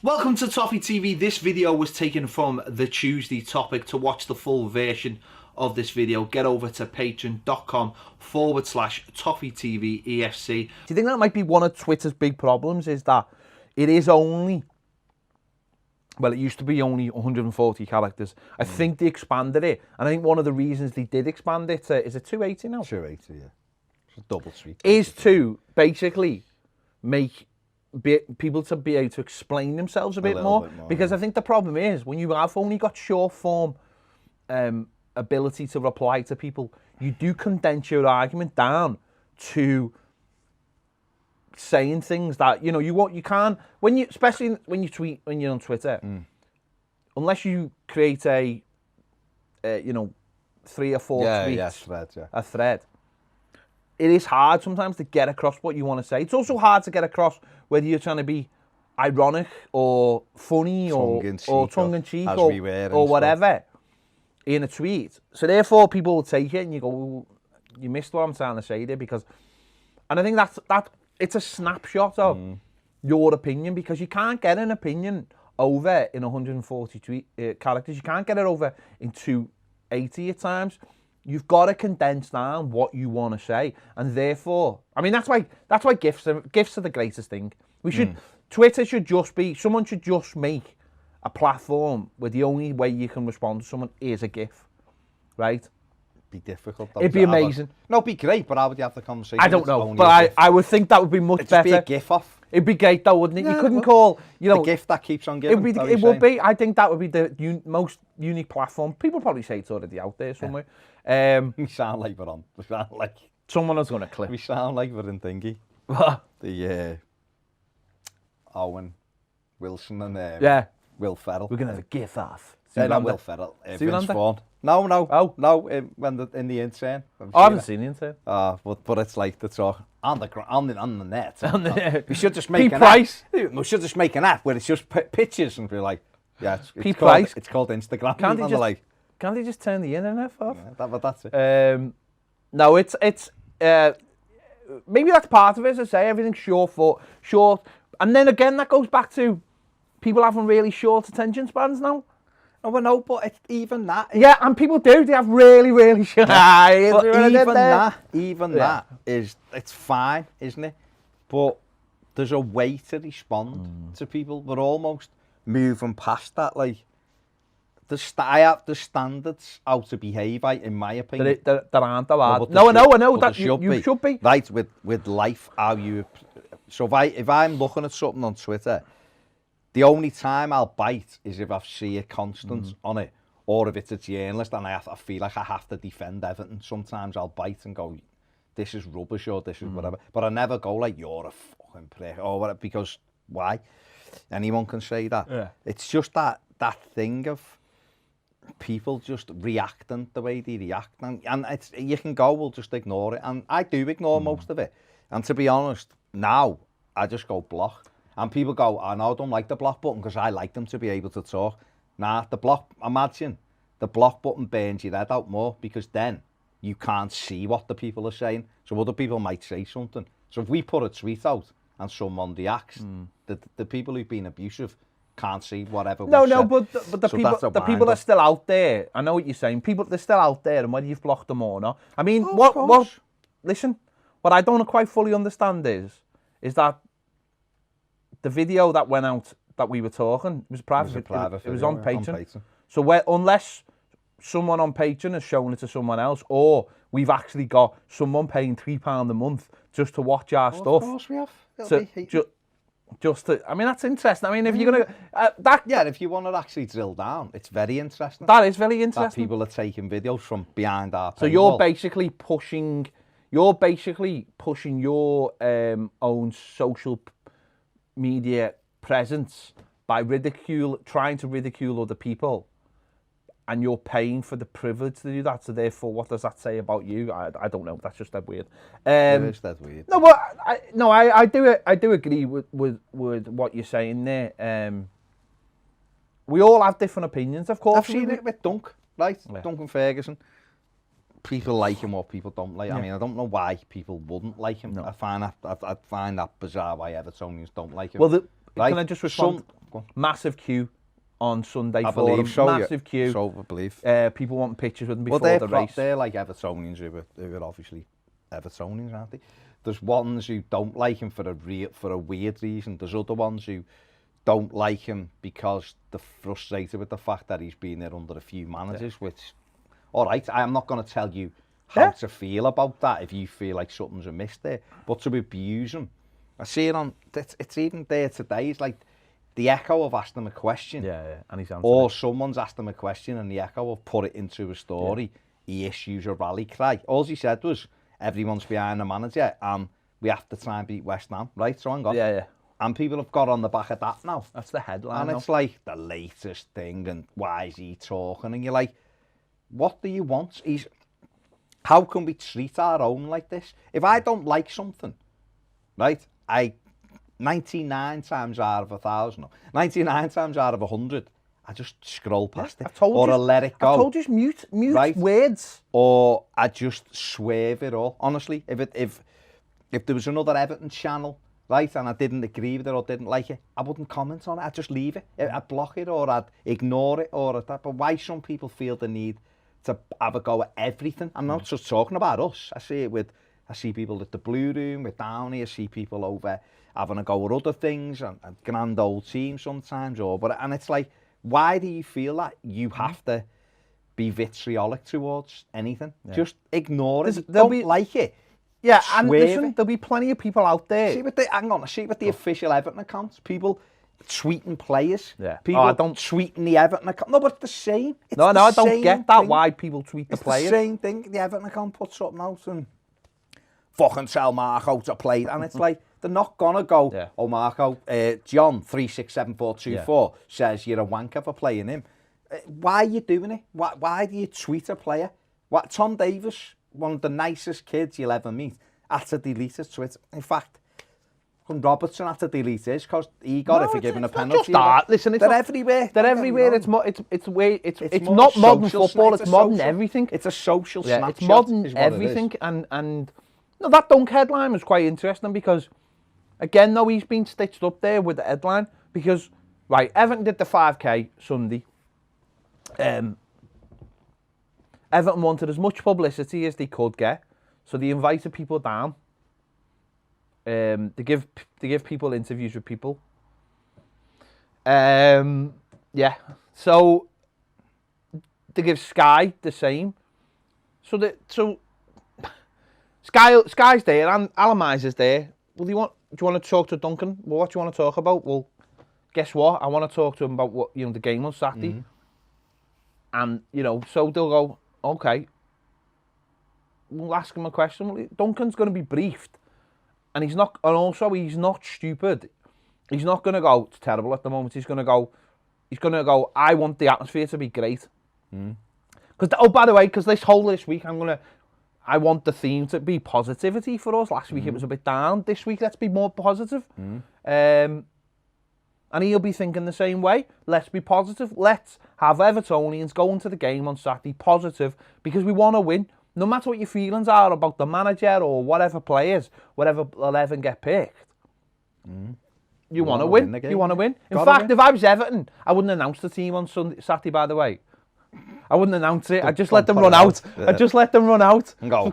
Welcome to Toffee TV. This video was taken from the Tuesday topic. To watch the full version of this video, get over to patreon.com/Toffee TV EFC. Do you think that might be one of Twitter's big problems, is that it is only, well, it used to be only 140 characters. I think they expanded it, and I think one of the reasons they did expand it to, is it 280 now? 280, yeah. It's a double tweet. Is to basically make people to be able to explain themselves a bit more, because I think the problem is when you have only got short form ability to reply to people, you do condense your argument down to saying things that you can't especially when you tweet, when you're on Twitter, unless you create a 3 or 4 tweets, a thread. It is hard sometimes to get across what you want to say. It's also hard to get across whether you're trying to be ironic or funny or tongue-in-cheek or whatever in a tweet. So therefore people will take it and you go, well, you missed what I'm trying to say there, because... And I think that it's a snapshot of your opinion, because you can't get an opinion over in 140 characters. You can't get it over in 280 at times. You've got to condense down what you want to say, and therefore, I mean, that's why GIFs are the greatest thing. Twitter should just be, someone should just make a platform where the only way you can respond to someone is a GIF, right? Be difficult. It'd be amazing. No, it'd be great, but how would you have the conversation? I don't know, but I would think that would be much better. It'd be a GIF off. It'd be great though, wouldn't it? Yeah, you couldn't call, the GIF that keeps on giving. It would be. I think that would be the most unique platform. People probably say it's already out there somewhere. We sound like we're on. We sound like someone was going to clip. We sound like we're in thingy. What? The Owen Wilson and Will Ferrell. We're going to have a GIF off. Not Will Ferrell. Vince Vaughn. No. Oh. No, when in the intern. I haven't seen the intern. But it's like the talk on the net. We should just make we should just make an app where it's just pictures and be like, yeah, it's called Instagram. Can't they just turn the internet off? Yeah, but that's it. No, it's maybe that's part of it. As I say, everything's short, and then again that goes back to people having really short attention spans now. Oh, well, no, but it's even that. Yeah, and people do. They have really, really short. But even that is, it's fine, isn't it? But there's a way to respond to people. We're almost moving past that. Like, I have the standards how to behave, in my opinion. That aren't that hard. No, I know that you should be. Right, with life, how you... So if I'm looking at something on Twitter, the only time I'll bite is if I see a constant on it, or if it's a journalist and I feel like I have to defend Everton. Sometimes I'll bite and go, this is rubbish or this is whatever. But I never go like, you're a fucking prick or whatever, because why? Anyone can say that. Yeah. It's just that thing of people just reacting the way they react. And you can go, we'll just ignore it. And I do ignore most of it. And to be honest, now I just go block. And people go, I know I don't like the block button because I like them to be able to talk. Nah, imagine the block button burns your head out more, because then you can't see what the people are saying. So other people might say something. So if we put a tweet out and someone reacts, the people who've been abusive can't see whatever we said. But the people are still out there. I know what you're saying. They're still out there, and whether you've blocked them or not. I mean, listen, what I don't quite fully understand is that the video that went out that we were talking, it was private. It was on Patreon. So unless someone on Patreon has shown it to someone else, or we've actually got someone paying £3 a month just to watch our stuff. Of course we have. Just to, I mean, that's interesting. I mean, if you're gonna if you want to actually drill down, it's very interesting. That is very interesting. That people are taking videos from behind our paywall. So you're basically pushing your own social media presence by trying to ridicule other people, and you're paying for the privilege to do that. So therefore, what does that say about you? I don't know. That's just that weird. It is that weird. No, but I do agree with what you're saying there. We all have different opinions, of course. I've seen it with Dunk, right? Yeah. Duncan Ferguson. People like him or people don't like him. Yeah. I mean, I don't know why people wouldn't like him. No. I find that bizarre why Evertonians don't like him. Well, can I just respond? Massive queue on Sunday I for them. believe so, Massive queue. So I believe. People wanting pictures with them before Well, the race. they're like Evertonians who are obviously Evertonians, aren't they? There's ones who don't like him for a weird reason. There's other ones who don't like him because they're frustrated with the fact that he's been there under a few managers, which, all right, I'm not going to tell you how to feel about that if you feel like something's amiss there, but to abuse him. I see it on, it's even there today, it's like the Echo have asked him a question. And he's answered or someone's asked him a question and the Echo have put it into a story. He issues a rally cry. All he said was, everyone's behind the manager and we have to try and beat West Ham, right? So hang on. And people have got on the back of that now. That's the headline. And it's like the latest thing and why is he talking? And you're like, what do you want? How can we treat our own like this? If I don't like something, right, 99 times out of 1,000, 99 times out of 100, I just scroll past it. I let it go. I told you, mute right? Words. Or I just swerve it all. Honestly, if there was another Everton channel, right, and I didn't agree with it or didn't like it, I wouldn't comment on it. I'd just leave it. I'd block it or I'd ignore it or that. But why some people feel the need to have a go at everything? I'm not just talking about us. I see people at the Blue Room, with Downey. I see people over having a go at other things and grand old teams sometimes. And it's like, why do you feel that you have to be vitriolic towards anything? Just ignore it. Don't like it. Yeah, and listen, there'll be plenty of people out there. See with the official Everton accounts, people tweeting players. People tweeting the Everton account. No, but it's the same. I don't get that. Why people tweet the players? It's the same thing. The Everton account puts something out and fucking tell Marco to play. And it's like, they're not gonna go, oh Marco, John 367424 says you're a wanker for playing him. Why are you doing it? Why do you tweet a player? Tom Davis, one of the nicest kids you'll ever meet, had to delete his Twitter. In fact, Robertson had to delete his because he got it for giving a penalty. Listen, they're everywhere. They're everywhere. It's not modern football. It's modern everything. It's a social snapshot. It's modern everything. And no, that Dunk headline was quite interesting because, again, though, he's been stitched up there with the headline because, right, Everton did the 5K Sunday. Everton wanted as much publicity as they could get, so they invited people down. They give people interviews with people. So they give Sky the same. So Sky's there and Alan Miser's there. Well, do you want to talk to Duncan? Well, what do you want to talk about? Well, guess what? I want to talk to him about the game on Saturday. And so they'll go, okay. We'll ask him a question. Well, Duncan's going to be briefed. And he's not stupid. He's not going to go, it's terrible at the moment. He's going to go, I want the atmosphere to be great. Because, by the way, because this week, I want the theme to be positivity for us. Last week it was a bit down. This week, let's be more positive. And he'll be thinking the same way. Let's be positive. Let's have Evertonians go into the game on Saturday positive because we want to win. No matter what your feelings are about the manager or whatever players, whatever 11 get picked, you want to win. You want to win. In fact, if I was Everton, I wouldn't announce the team on Saturday, by the way. I wouldn't announce it. I'd just let them run out. I'd just let them run out. And go.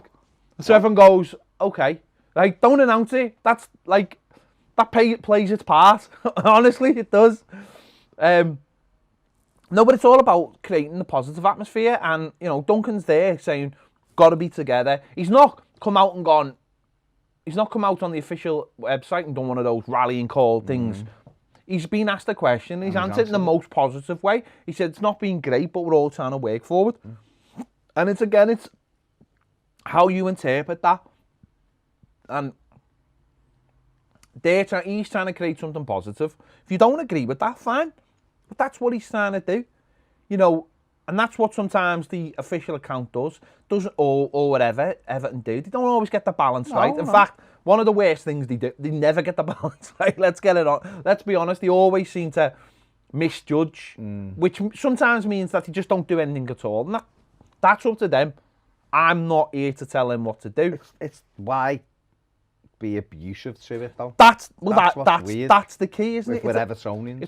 So everyone goes, okay. Like, don't announce it. That's like, that plays its part. Honestly, it does. No, but it's all about creating the positive atmosphere. And, Duncan's there saying, got to be together. He's not come out on the official website and done one of those rallying call things. He's been asked a question. He's answered in the most positive way. He said, it's not been great, but we're all trying to work forward. And it's how you interpret that. And he's trying to create something positive. If you don't agree with that, fine. But that's what he's trying to do. And that's what sometimes the official account does or whatever Everton do. They don't always get the balance right. In fact, one of the worst things they do, they never get the balance right. Let's get it on. Let's be honest, they always seem to misjudge, which sometimes means that they just don't do anything at all. And that's up to them. I'm not here to tell them what to do. It's why be abusive to it though. That's the key, isn't it? With Evertonians.